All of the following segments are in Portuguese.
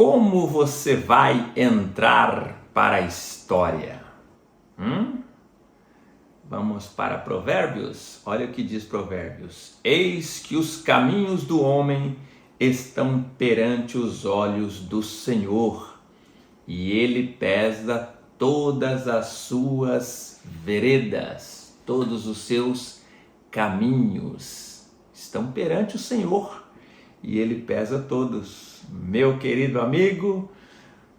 Como você vai entrar para a história? Vamos para Provérbios? Olha o que diz Provérbios. Eis que os caminhos do homem estão perante os olhos do Senhor, e ele pesa todas as suas veredas, todos os seus caminhos estão perante o Senhor, e ele pesa todos. Meu querido amigo,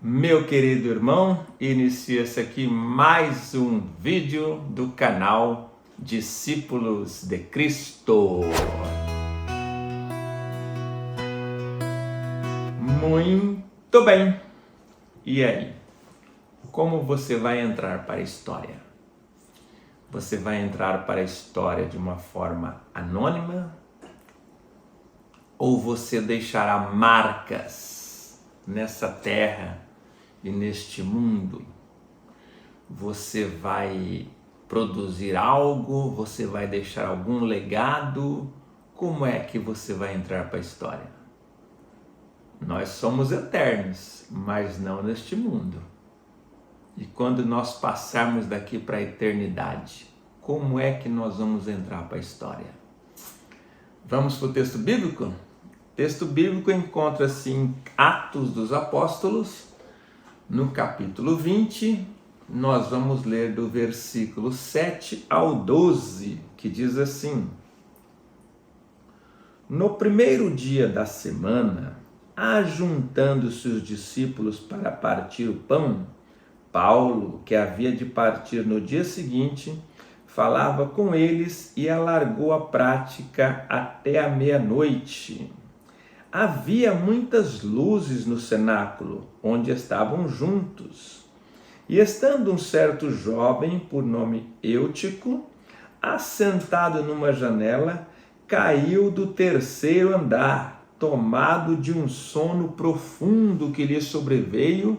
meu querido irmão, inicia-se aqui mais um vídeo do canal Discípulos de Cristo. Muito bem! E aí? Como você vai entrar para a história? Você vai entrar para a história de uma forma anônima? Ou você deixará marcas nessa terra e neste mundo? Você vai produzir algo? Você vai deixar algum legado? Como é que você vai entrar para a história? Nós somos eternos, mas não neste mundo. E quando nós passarmos daqui para a eternidade, como é que nós vamos entrar para a história? Vamos para o texto bíblico? O texto bíblico encontra-se em Atos dos Apóstolos, no capítulo 20, nós vamos ler do versículo 7 ao 12, que diz assim: No primeiro dia da semana, ajuntando-se os discípulos para partir o pão, Paulo, que havia de partir no dia seguinte, falava com eles e alargou a prática até a meia-noite. Havia muitas luzes no cenáculo, onde estavam juntos. E estando um certo jovem, por nome Eutico, assentado numa janela, caiu do terceiro andar, tomado de um sono profundo que lhe sobreveio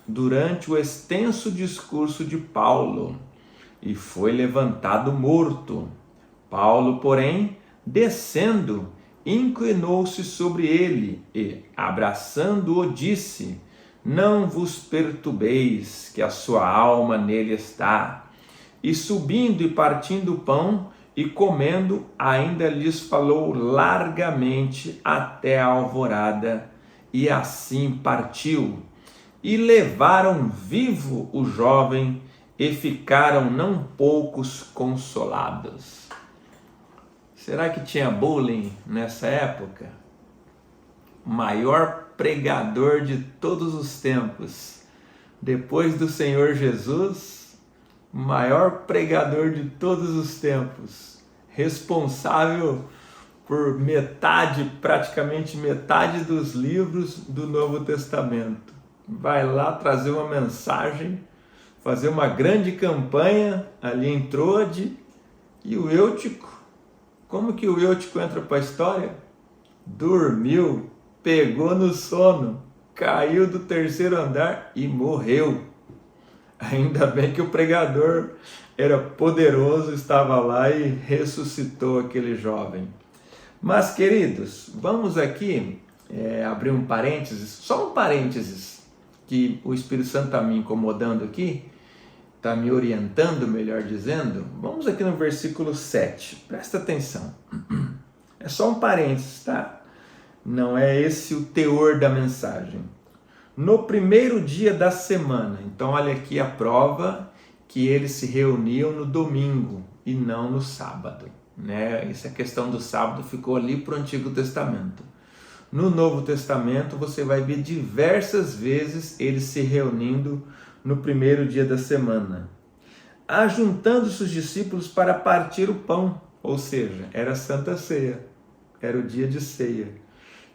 durante o extenso discurso de Paulo, e foi levantado morto. Paulo, porém, descendo, inclinou-se sobre ele e, abraçando-o, disse: Não vos perturbeis, que a sua alma nele está. E subindo e partindo o pão e comendo, ainda lhes falou largamente até a alvorada, e assim partiu. E levaram vivo o jovem e ficaram não poucos consolados. Será que tinha bullying nessa época? O maior pregador de todos os tempos, depois do Senhor Jesus, o maior pregador de todos os tempos, responsável por praticamente metade dos livros do Novo Testamento. Vai lá trazer uma mensagem, fazer uma grande campanha ali em Troade, e o Eutico, como que o Eutico entra para a história? Dormiu, pegou no sono, caiu do terceiro andar e morreu. Ainda bem que o pregador era poderoso, estava lá e ressuscitou aquele jovem. Mas, queridos, vamos aqui abrir um parênteses, só um parênteses, que o Espírito Santo está me incomodando aqui, está me orientando, melhor dizendo. Vamos aqui no versículo 7, presta atenção. É só um parênteses, tá? Não é esse o teor da mensagem. No primeiro dia da semana, então olha aqui a prova que eles se reuniam no domingo e não no sábado, né? Essa questão do sábado ficou ali para o Antigo Testamento. No Novo Testamento você vai ver diversas vezes eles se reunindo no primeiro dia da semana, ajuntando-se os discípulos para partir o pão, ou seja, era a Santa Ceia, era o dia de ceia.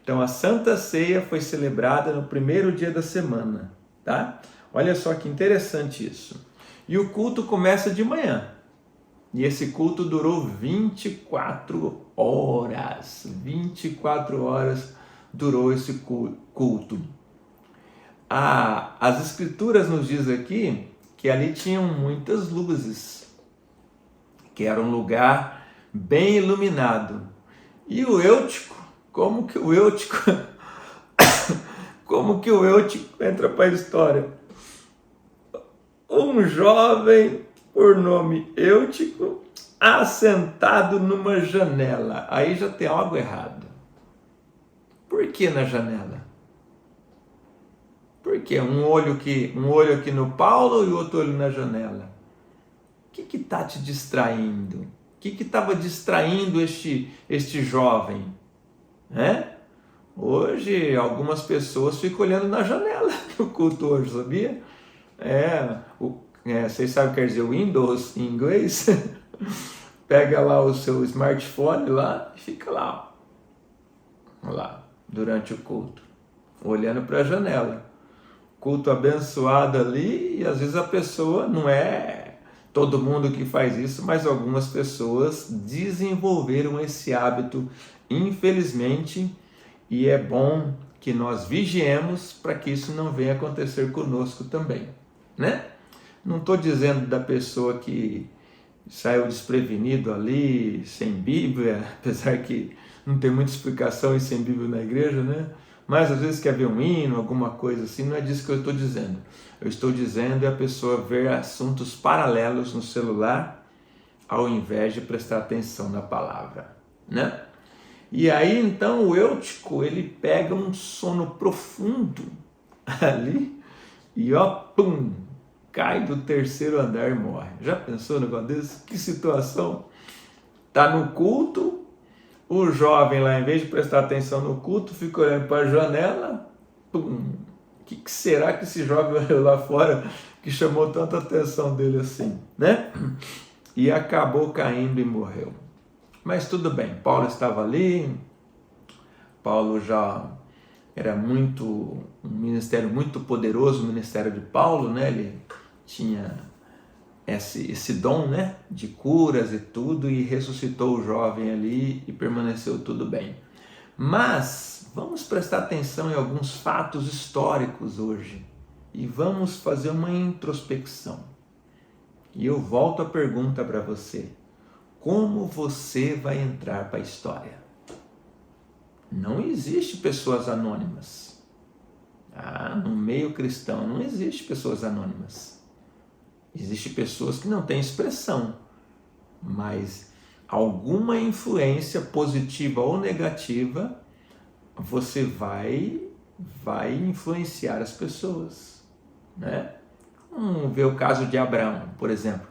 Então a Santa Ceia foi celebrada no primeiro dia da semana, tá? Olha só que interessante isso. E o culto começa de manhã, e esse culto durou 24 horas, 24 horas durou esse culto. As escrituras nos diz aqui que ali tinham muitas luzes, que era um lugar bem iluminado. E o Eutico, como que o Eutico Como que o Eutico entra para a história? Um jovem por nome Eutico assentado numa janela. Aí já tem algo errado. Por que na janela? Por que um olho aqui no Paulo e outro olho na janela? O que está te distraindo? O que estava distraindo este jovem? Hoje, algumas pessoas ficam olhando na janela no culto hoje, sabia? Vocês sabem o que quer dizer Windows em inglês? Pega lá o seu smartphone lá e fica lá, durante o culto, olhando para a janela. Culto abençoado ali, e às vezes a pessoa, não é todo mundo que faz isso, mas algumas pessoas desenvolveram esse hábito, infelizmente, e é bom que nós vigiemos para que isso não venha acontecer conosco também, né? Não estou dizendo da pessoa que saiu desprevenido ali, sem Bíblia, apesar que não tem muita explicação e sem Bíblia na igreja, né? Mas às vezes quer ver um hino, alguma coisa assim, não é disso que eu estou dizendo. Eu estou dizendo a pessoa ver assuntos paralelos no celular, ao invés de prestar atenção na palavra, né? E aí então o Eutico, ele pega um sono profundo ali e pum, cai do terceiro andar e morre. Já pensou no negócio desse? Que situação? Tá no culto, o jovem lá, em vez de prestar atenção no culto, fica olhando para a janela, pum, o que será que esse jovem olhou lá fora que chamou tanta atenção dele assim, né? E acabou caindo e morreu. Mas tudo bem, Paulo estava ali, Paulo já era um ministério muito poderoso, o ministério de Paulo, né? Ele tinha esse dom, né, de curas e tudo, e ressuscitou o jovem ali e permaneceu tudo bem. Mas vamos prestar atenção em alguns fatos históricos hoje e vamos fazer uma introspecção. E eu volto a pergunta para você: como você vai entrar para a história? Não existe pessoas anônimas. No meio cristão não existe pessoas anônimas. Existem pessoas que não têm expressão, mas alguma influência positiva ou negativa você vai influenciar as pessoas, né? Vamos ver o caso de Abraão, por exemplo,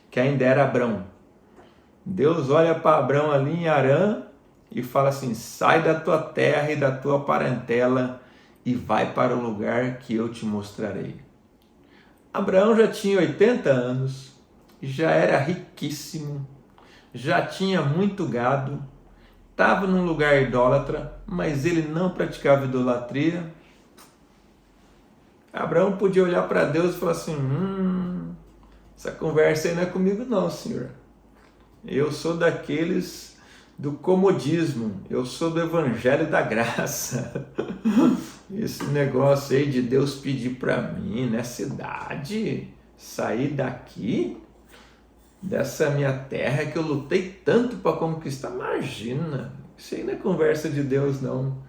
que ainda era Abrão. Deus olha para Abrão ali em Harã e fala assim: sai da tua terra e da tua parentela e vai para o lugar que eu te mostrarei. Abraão já tinha 80 anos, já era riquíssimo, já tinha muito gado, estava num lugar idólatra, mas ele não praticava idolatria. Abraão podia olhar para Deus e falar assim: essa conversa aí não é comigo não, Senhor. Eu sou daqueles do comodismo, eu sou do evangelho da graça. Esse negócio aí de Deus pedir para mim, nessa idade, sair daqui, dessa minha terra que eu lutei tanto para conquistar, imagina, isso aí não é conversa de Deus não.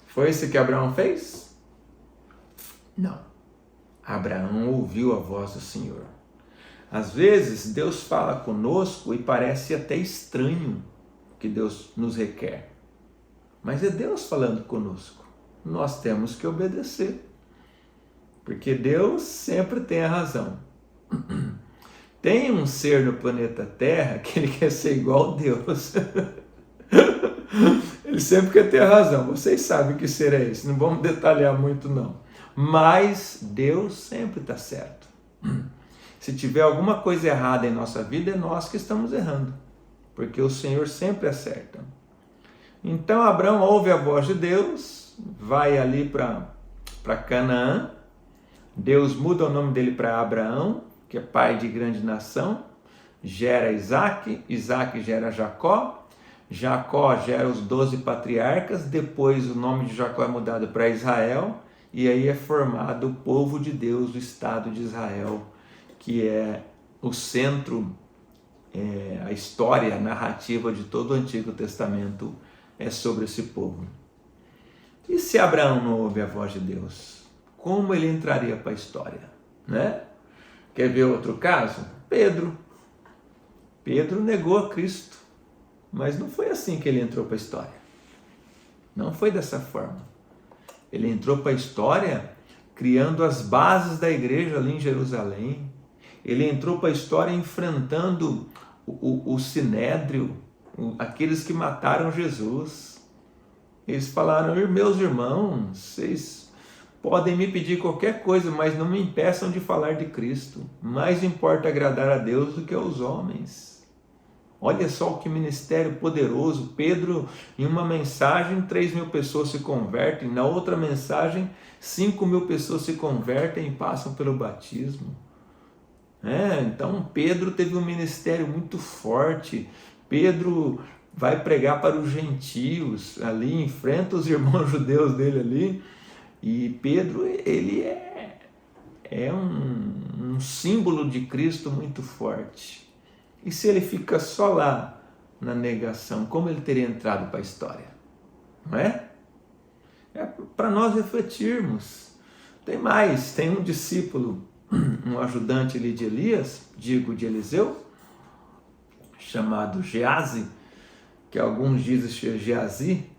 Foi isso que Abraão fez? Não. Abraão ouviu a voz do Senhor. Às vezes Deus fala conosco e parece até estranho que Deus nos requer. Mas é Deus falando conosco. Nós temos que obedecer. Porque Deus sempre tem a razão. Tem um ser no planeta Terra que ele quer ser igual a Deus. Ele sempre quer ter a razão. Vocês sabem que ser é esse. Não vamos detalhar muito não. Mas Deus sempre está certo. Se tiver alguma coisa errada em nossa vida, é nós que estamos errando. Porque o Senhor sempre acerta. Então Abraão ouve a voz de Deus, vai ali para Canaã. Deus muda o nome dele para Abraão, que é pai de grande nação. Gera Isaac, Isaac gera Jacó. Jacó gera os 12 patriarcas. Depois o nome de Jacó é mudado para Israel. E aí é formado o povo de Deus, o Estado de Israel, que é o centro, a história, a narrativa de todo o Antigo Testamento é sobre esse povo. E se Abraão não ouve a voz de Deus? Como ele entraria para a história? Né? Quer ver outro caso? Pedro. Pedro negou a Cristo, mas não foi assim que ele entrou para a história. Não foi dessa forma. Ele entrou para a história criando as bases da igreja ali em Jerusalém. Ele entrou para a história enfrentando o Sinédrio, aqueles que mataram Jesus. Eles falaram: meus irmãos, vocês podem me pedir qualquer coisa, mas não me impeçam de falar de Cristo. Mais importa agradar a Deus do que aos homens. Olha só que ministério poderoso. Pedro, em uma mensagem, 3.000 pessoas se convertem. Na outra mensagem, 5.000 pessoas se convertem e passam pelo batismo. Então Pedro teve um ministério muito forte. Pedro vai pregar para os gentios ali, enfrenta os irmãos judeus dele ali. E Pedro, ele é um símbolo de Cristo muito forte. E se ele fica só lá na negação, como ele teria entrado para a história? Não é? É para nós refletirmos. Tem mais, tem um discípulo, um ajudante ali de Elias, de Eliseu, chamado Geazi, que alguns dizem que é Geazi.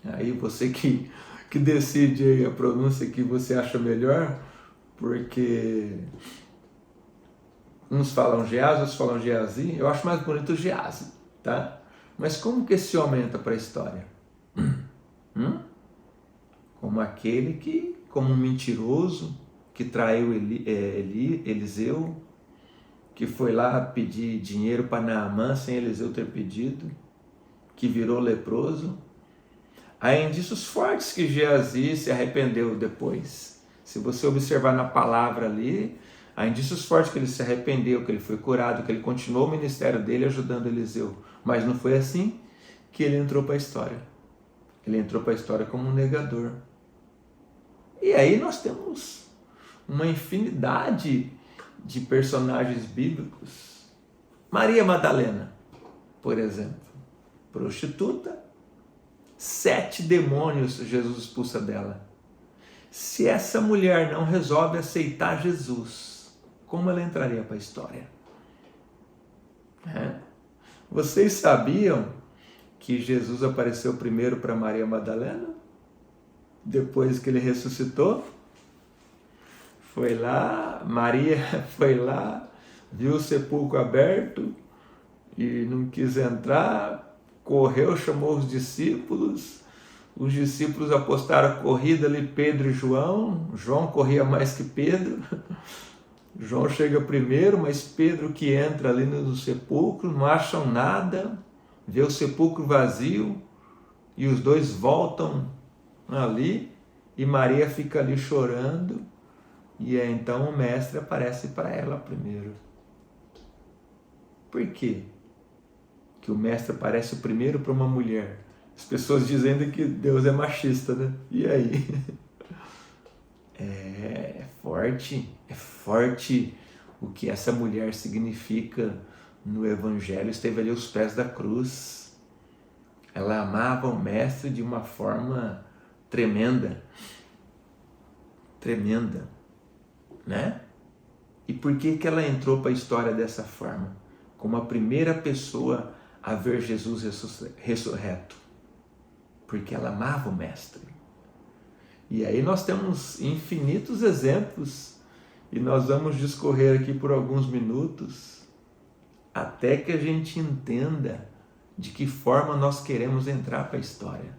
Aí você que decide aí a pronúncia que você acha melhor, porque uns falam Geazi, outros falam Geazi. Eu acho mais bonito Geazi, tá? Mas como que esse homem entra para a história? Como aquele que, como um mentiroso, que traiu Eliseu, que foi lá pedir dinheiro para Naamã sem Eliseu ter pedido, que virou leproso. Há indícios fortes que Geazi se arrependeu depois. Se você observar na palavra ali, há indícios fortes que ele se arrependeu, que ele foi curado, que ele continuou o ministério dele ajudando Eliseu. Mas não foi assim que ele entrou para a história. Ele entrou para a história como um negador. E aí nós temos uma infinidade de personagens bíblicos. Maria Madalena, por exemplo, prostituta, 7 demônios Jesus expulsa dela. Se essa mulher não resolve aceitar Jesus, como ela entraria para a história? Vocês sabiam que Jesus apareceu primeiro para Maria Madalena? Depois que ele ressuscitou? Foi lá, Maria foi lá, viu o sepulcro aberto e não quis entrar, correu, chamou os discípulos apostaram a corrida ali, Pedro e João. João corria mais que Pedro. João chega primeiro, mas Pedro que entra ali no sepulcro, não acham nada, vê o sepulcro vazio e os dois voltam ali e Maria fica ali chorando e então o mestre aparece para ela primeiro. Por quê que o mestre aparece primeiro para uma mulher? As pessoas dizendo que Deus é machista, né? E aí? É forte o que essa mulher significa no Evangelho. Esteve ali aos pés da cruz. Ela amava o mestre de uma forma tremenda, né? E por que ela entrou para a história dessa forma? Como a primeira pessoa a ver Jesus ressurreto. Porque ela amava o mestre. E aí nós temos infinitos exemplos e nós vamos discorrer aqui por alguns minutos até que a gente entenda de que forma nós queremos entrar para a história.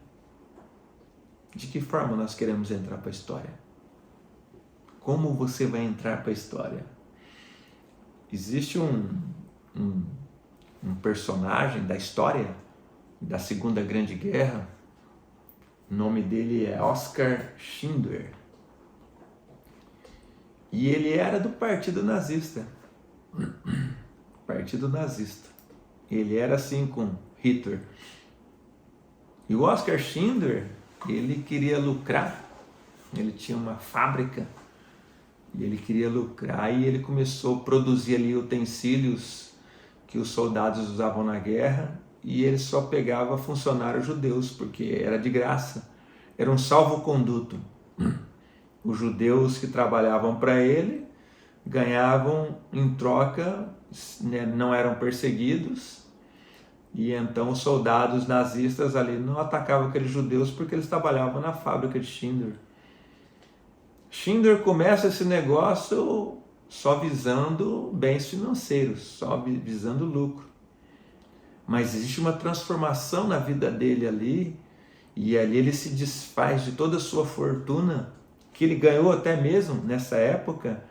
De que forma nós queremos entrar para a história? Como você vai entrar para a história? Existe um personagem da história da Segunda Grande Guerra. O nome dele é Oskar Schindler. E ele era do Partido Nazista. Partido Nazista. Ele era assim com Hitler. E o Oskar Schindler, ele queria lucrar. Ele tinha uma fábrica e ele queria lucrar e ele começou a produzir ali utensílios que os soldados usavam na guerra. E ele só pegava funcionários judeus, porque era de graça. era um salvo-conduto. Os judeus que trabalhavam para ele ganhavam em troca, né, não eram perseguidos, e então os soldados nazistas ali não atacavam aqueles judeus porque eles trabalhavam na fábrica de Schindler. Schindler começa esse negócio só visando bens financeiros, só visando lucro. Mas existe uma transformação na vida dele ali, e ali ele se desfaz de toda a sua fortuna, que ele ganhou até mesmo nessa época,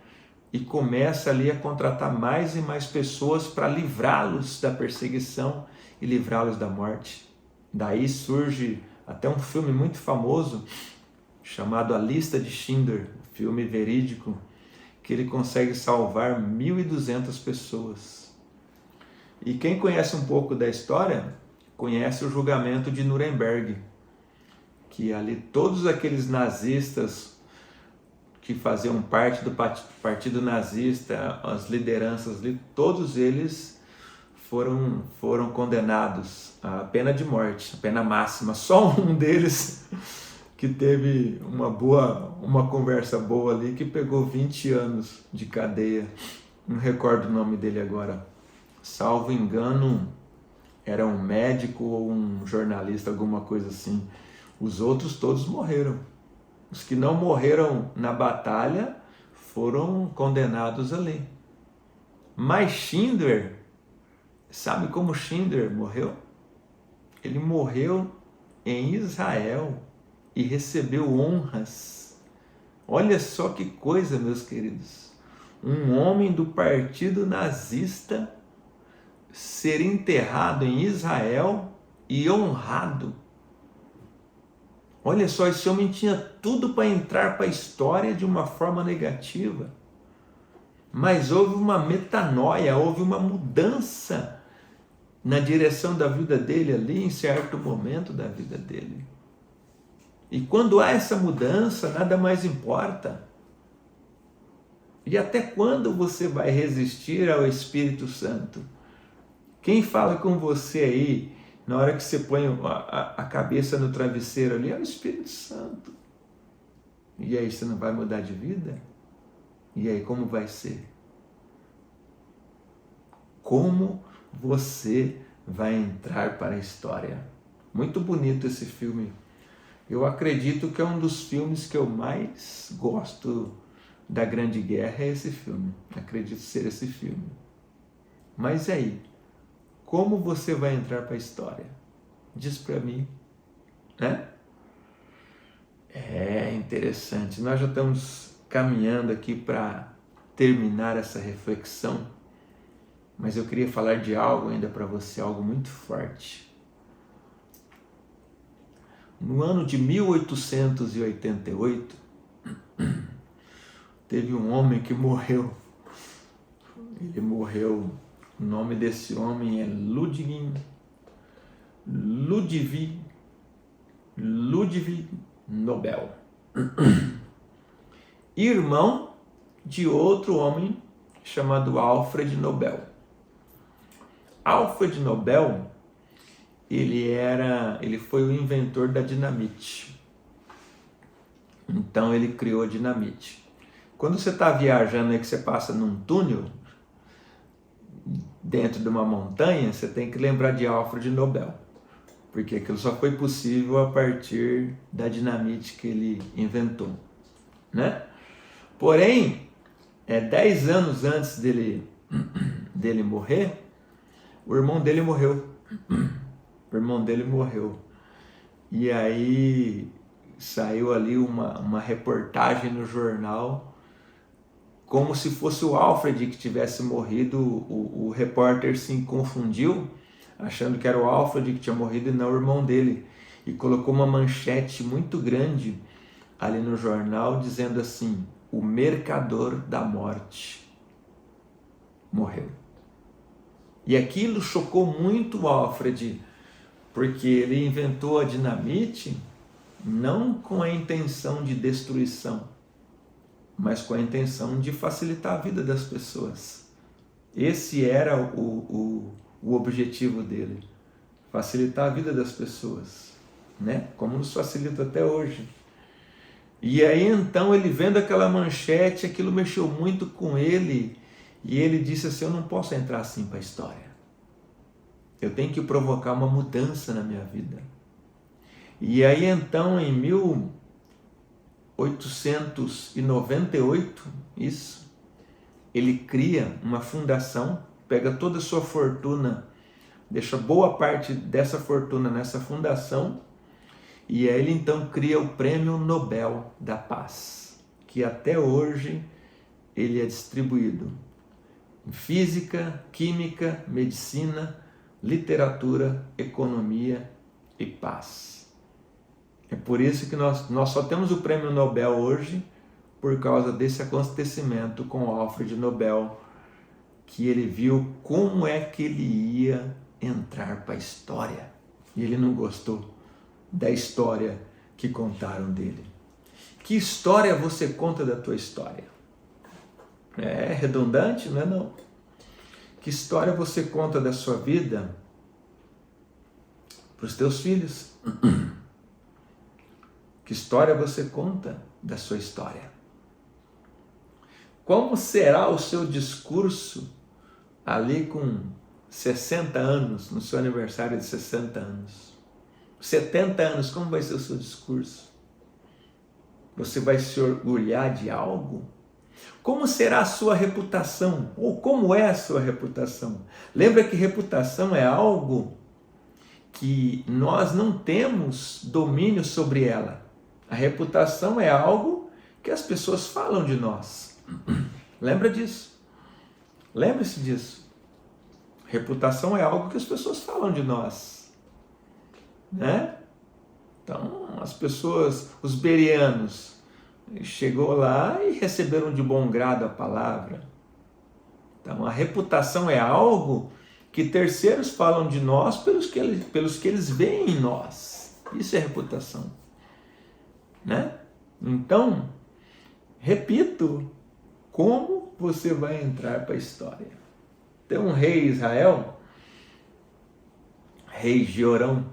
e começa ali a contratar mais e mais pessoas para livrá-los da perseguição e livrá-los da morte. Daí surge até um filme muito famoso, chamado A Lista de Schindler, filme verídico, que ele consegue salvar 1.200 pessoas. E quem conhece um pouco da história, conhece o julgamento de Nuremberg, que ali todos aqueles nazistas que faziam parte do partido nazista, as lideranças ali, todos eles foram condenados à pena de morte, a pena máxima. Só um deles que teve uma conversa boa ali, que pegou 20 anos de cadeia. Não recordo o nome dele agora. Salvo engano, era um médico ou um jornalista, alguma coisa assim. Os outros todos morreram. Os que não morreram na batalha foram condenados ali. Mas Schindler, sabe como Schindler morreu? Ele morreu em Israel e recebeu honras. Olha só que coisa, meus queridos. Um homem do partido nazista ser enterrado em Israel e honrado. Olha só, esse homem tinha tudo para entrar para a história de uma forma negativa. Mas houve uma metanoia, houve uma mudança na direção da vida dele ali, em certo momento da vida dele. E quando há essa mudança, nada mais importa. E até quando você vai resistir ao Espírito Santo? Quem fala com você aí, na hora que você põe a cabeça no travesseiro ali, é o Espírito Santo. E aí, você não vai mudar de vida? E aí, como vai ser? Como você vai entrar para a história? Muito bonito esse filme. Eu acredito que é um dos filmes que eu mais gosto da Grande Guerra, é esse filme. Acredito ser esse filme. Mas e aí? Como você vai entrar para a história? Diz para mim. Né? É interessante. Nós já estamos caminhando aqui para terminar essa reflexão, mas eu queria falar de algo ainda para você, algo muito forte. No ano de 1888, teve um homem que morreu. Ele morreu. O nome desse homem é Ludwig Nobel. Irmão de outro homem chamado Alfred Nobel. Alfred Nobel, ele foi o inventor da dinamite. Então ele criou a dinamite. Quando você está viajando aí, que você passa num túnel dentro de uma montanha, você tem que lembrar de Alfred Nobel, porque aquilo só foi possível a partir da dinamite que ele inventou, né? Porém, 10 anos antes dele morrer, o irmão dele morreu. O irmão dele morreu. E aí saiu ali uma reportagem no jornal, como se fosse o Alfred que tivesse morrido. O repórter se confundiu, achando que era o Alfred que tinha morrido e não o irmão dele. E colocou uma manchete muito grande ali no jornal, dizendo assim: o mercador da morte morreu. E aquilo chocou muito o Alfred, porque ele inventou a dinamite não com a intenção de destruição, mas com a intenção de facilitar a vida das pessoas. Esse era o objetivo dele, facilitar a vida das pessoas. né? Como nos facilita até hoje. E aí então ele vendo aquela manchete, aquilo mexeu muito com ele, e ele disse assim: eu não posso entrar assim para a história. Eu tenho que provocar uma mudança na minha vida. E aí então em 1898, ele cria uma fundação, pega toda a sua fortuna, deixa boa parte dessa fortuna nessa fundação, e aí ele então cria o Prêmio Nobel da Paz, que até hoje ele é distribuído em física, química, medicina, literatura, economia e paz. É por isso que nós só temos o Prêmio Nobel hoje por causa desse acontecimento com Alfred Nobel, que ele viu como é que ele ia entrar para a história. E ele não gostou da história que contaram dele. Que história você conta da tua história? É redundante, não é não? Que história você conta da sua vida para os teus filhos? Que história você conta da sua história? Como será o seu discurso ali com 60 anos, no seu aniversário de 60 anos? 70 anos, como vai ser o seu discurso? Você vai se orgulhar de algo? Como será a sua reputação? Ou como é a sua reputação? Lembra que reputação é algo que nós não temos domínio sobre ela. A reputação é algo que as pessoas falam de nós. Lembra disso? Lembre-se disso. Reputação é algo que as pessoas falam de nós, né? Então, as pessoas, os bereanos, chegou lá e receberam de bom grado a palavra. Então, a reputação é algo que terceiros falam de nós pelos que eles veem em nós. Isso é reputação, né? Então, repito, como você vai entrar para a história? Tem um rei Israel, rei Jeorão.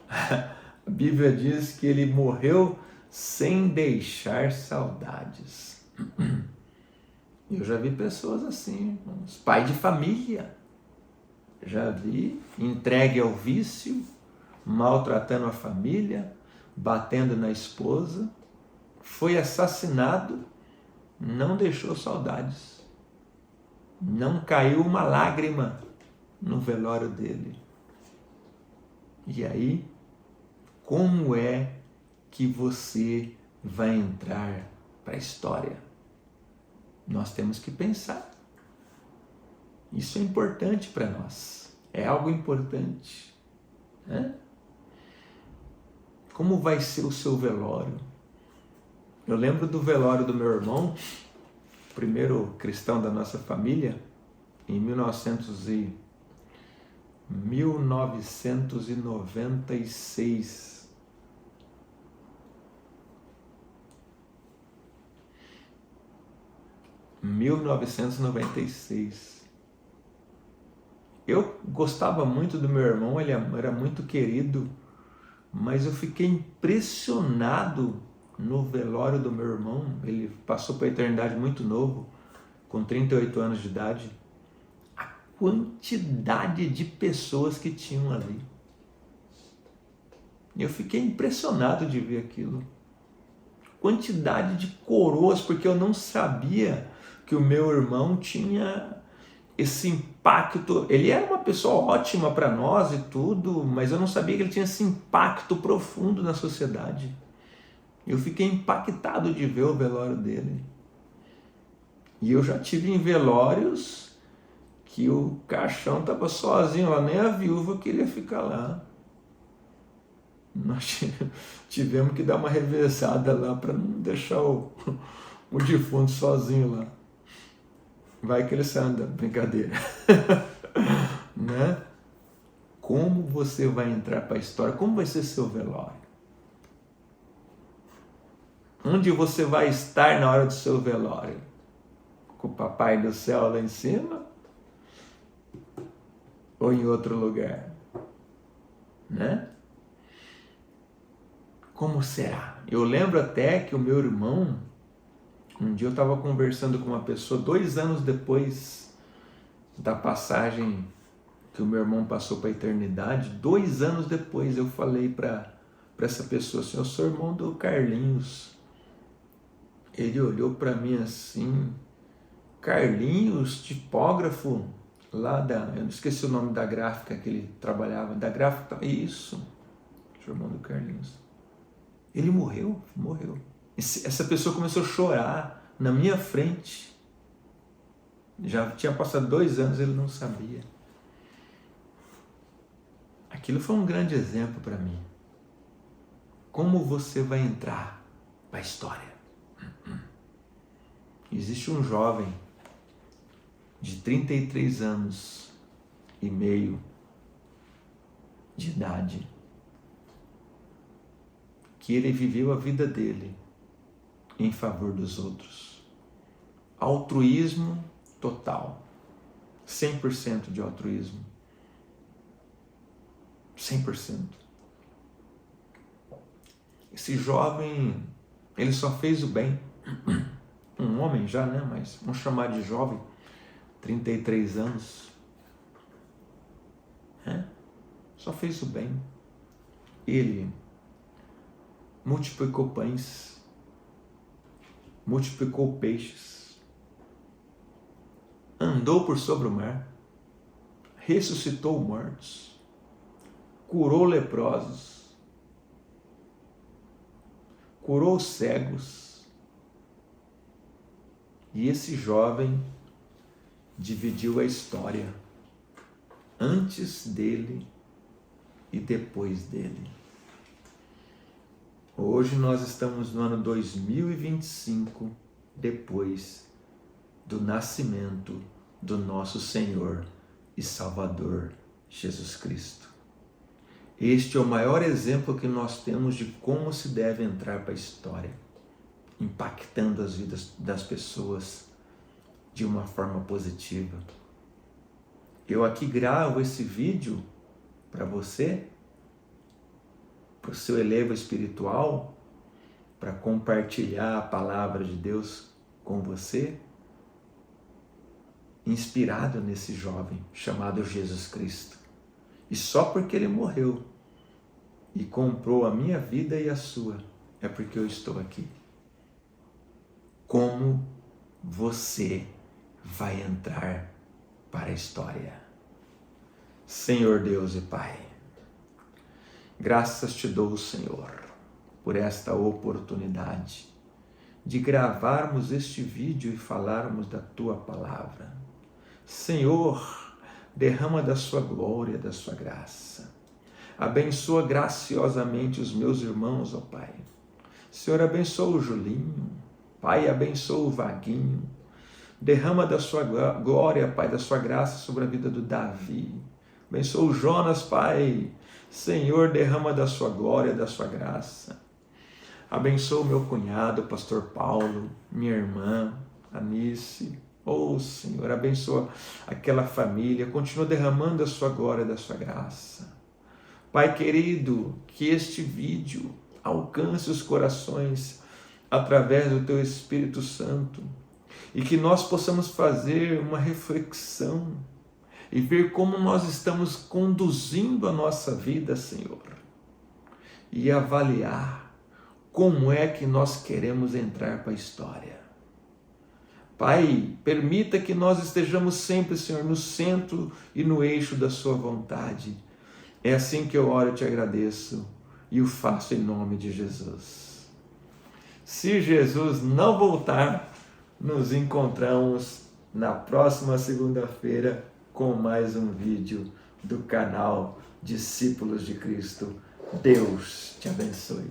A Bíblia diz que ele morreu sem deixar saudades. Eu já vi pessoas assim, uns pais de família. Já vi entregue ao vício, maltratando a família, batendo na esposa, foi assassinado, não deixou saudades. Não caiu uma lágrima no velório dele. E aí, como é que você vai entrar para a história? Nós temos que pensar. Isso é importante para nós. É algo importante, né? Como vai ser o seu velório? Eu lembro do velório do meu irmão, o primeiro cristão da nossa família, em 1996. 1996. Eu gostava muito do meu irmão, ele era muito querido, mas eu fiquei impressionado no velório do meu irmão. Ele passou para a eternidade muito novo, com 38 anos de idade. A quantidade de pessoas que tinham ali. Eu fiquei impressionado de ver aquilo. Quantidade de coroas, porque eu não sabia que o meu irmão tinha esse impacto. Ele era uma pessoa ótima para nós e tudo, mas eu não sabia que ele tinha esse impacto profundo na sociedade. Eu fiquei impactado de ver o velório dele. E eu já tive em velórios que o caixão estava sozinho lá, nem a viúva queria ficar lá. Nós tivemos que dar uma revezada lá para não deixar o defunto sozinho lá. Vai que ele sai andando, brincadeira. Né? Como você vai entrar para a história? Como vai ser seu velório? Onde você vai estar na hora do seu velório? Com o papai do céu lá em cima? Ou em outro lugar? Né? Como será? Eu lembro até que o meu irmão, um dia eu estava conversando com uma pessoa, 2 anos depois da passagem que o meu irmão passou para a eternidade, 2 anos depois eu falei para essa pessoa assim: eu sou irmão do Carlinhos. Ele olhou para mim assim: Carlinhos, tipógrafo lá eu não esqueci o nome da gráfica que ele trabalhava, da gráfica, isso, sou irmão do Carlinhos. Ele morreu. Essa pessoa começou a chorar na minha frente. Já tinha passado 2 anos, ele não sabia. Aquilo foi um grande exemplo para mim. Como você vai entrar para a história? Existe um jovem de 33 anos e meio de idade que ele viveu a vida dele em favor dos outros. Altruísmo total. 100% de altruísmo. 100%. Esse jovem, ele só fez o bem. Um homem já, né? Mas vamos chamar de jovem, 33 anos. Só fez o bem. Ele multiplicou pães, multiplicou peixes, andou por sobre o mar, ressuscitou mortos, curou leprosos, curou cegos. E esse jovem dividiu a história antes dele e depois dele. Hoje nós estamos no ano 2025, depois do nascimento do nosso Senhor e Salvador Jesus Cristo. Este é o maior exemplo que nós temos de como se deve entrar para a história, impactando as vidas das pessoas de uma forma positiva. Eu aqui gravo esse vídeo para você, para o seu elevo espiritual, para compartilhar a palavra de Deus com você, inspirado nesse jovem chamado Jesus Cristo. E só porque ele morreu e comprou a minha vida e a sua, é porque eu estou aqui. Como você vai entrar para a história? Senhor Deus e Pai, graças te dou, Senhor, por esta oportunidade de gravarmos este vídeo e falarmos da Tua Palavra. Senhor, derrama da Sua glória, da Sua graça. Abençoa graciosamente os meus irmãos, ó Pai. Senhor, abençoa o Julinho. Pai, abençoa o Vaguinho. Derrama da Sua glória, Pai, da Sua graça sobre a vida do Davi. Abençoa o Jonas, Pai. Senhor, derrama da Sua glória, da Sua graça. Abençoa o meu cunhado, o pastor Paulo, minha irmã, Anice. Senhor, abençoa aquela família. Continua derramando a Sua glória, da Sua graça. Pai querido, que este vídeo alcance os corações através do Teu Espírito Santo e que nós possamos fazer uma reflexão e ver como nós estamos conduzindo a nossa vida, Senhor, e avaliar como é que nós queremos entrar para a história. Pai, permita que nós estejamos sempre, Senhor, no centro e no eixo da Sua vontade. É assim que eu oro e te agradeço e o faço em nome de Jesus. Se Jesus não voltar, nos encontramos na próxima segunda-feira com mais um vídeo do canal Discípulos de Cristo. Deus te abençoe.